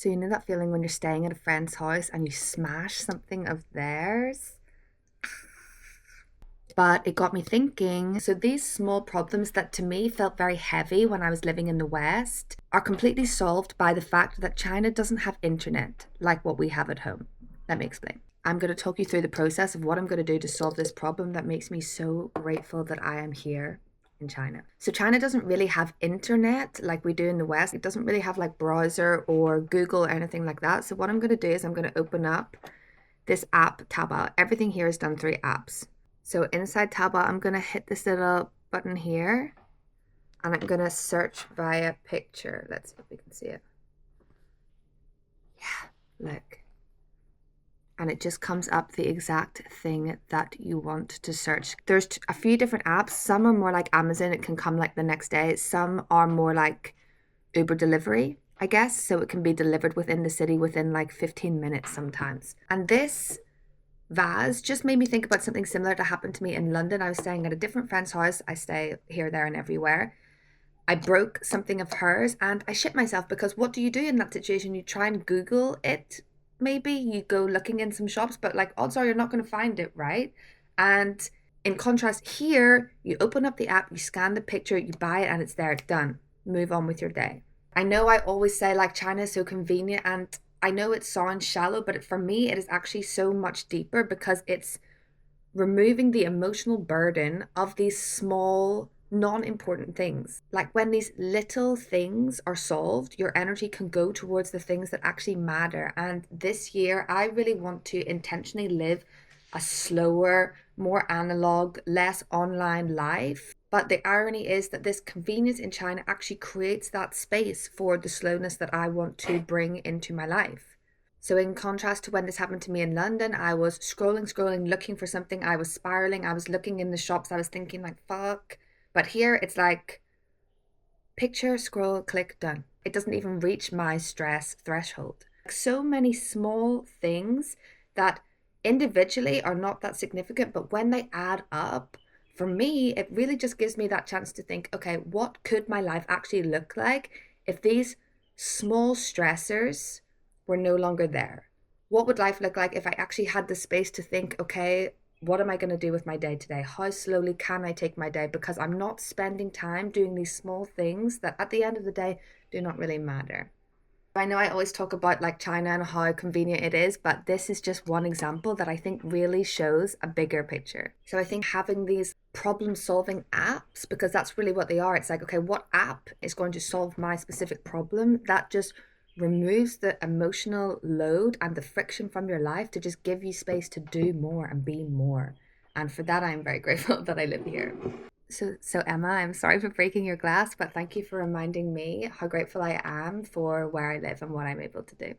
So you know that feeling when you're staying at a friend's house and you smash something of theirs? But it got me thinking. So these small problems that to me felt very heavy when I was living in the West are completely solved by the fact that China doesn't have internet like what we have at home. Let me explain. I'm going to talk you through the process of what I'm going to do to solve this problem that makes me so grateful that I am here in China. So China doesn't really have internet like we do in the West. It doesn't really have like browser or Google or anything like that. So what I'm going to do is I'm going to open up this app, Taobao. Everything here is done through apps. So inside Taobao, I'm going to hit this little button here and I'm going to search via picture. Let's see if we can see it. Yeah, look. And it just comes up the exact thing that you want to search. There's a few different apps. Some are more like Amazon. It can come like the next day. Some are more like Uber delivery, I guess. So it can be delivered within the city within like 15 minutes sometimes. And this vase just made me think about something similar that happened to me in London. I was staying at a different friend's house. I stay here, there, and everywhere. I broke something of hers and I shit myself because what do you do in that situation? You try and Google it. Maybe you go looking in some shops, but like odds are you're not going to find it, right? And in contrast, here, you open up the app, you scan the picture, you buy it, and it's there, done. Move on with your day. I know I always say like China is so convenient, and I know it sounds shallow, but for me, it is actually so much deeper because it's removing the emotional burden of these small, non-important things. Like when these little things are solved, your energy can go towards the things that actually matter. And this year, I really want to intentionally live a slower, more analog, less online life. But the irony is that this convenience in China actually creates that space for the slowness that I want to bring into my life. So in contrast to when this happened to me in London, I was scrolling, looking for something. I was spiraling. I was looking in the shops. I was thinking like, fuck. But here it's like picture, scroll, click, done. It doesn't even reach my stress threshold. So many small things that individually are not that significant, but when they add up, for me, it really just gives me that chance to think, okay, what could my life actually look like if these small stressors were no longer there? What would life look like if I actually had the space to think, okay, what am I going to do with my day today? How slowly can I take my day? Because I'm not spending time doing these small things that at the end of the day do not really matter. I know I always talk about like China and how convenient it is, but this is just one example that I think really shows a bigger picture. So I think having these problem solving apps, because that's really what they are. It's like, okay, what app is going to solve my specific problem? That just removes the emotional load and the friction from your life to just give you space to do more and be more. And for that, I'm very grateful that I live here. So Emma, I'm sorry for breaking your glass, but thank you for reminding me how grateful I am for where I live and what I'm able to do.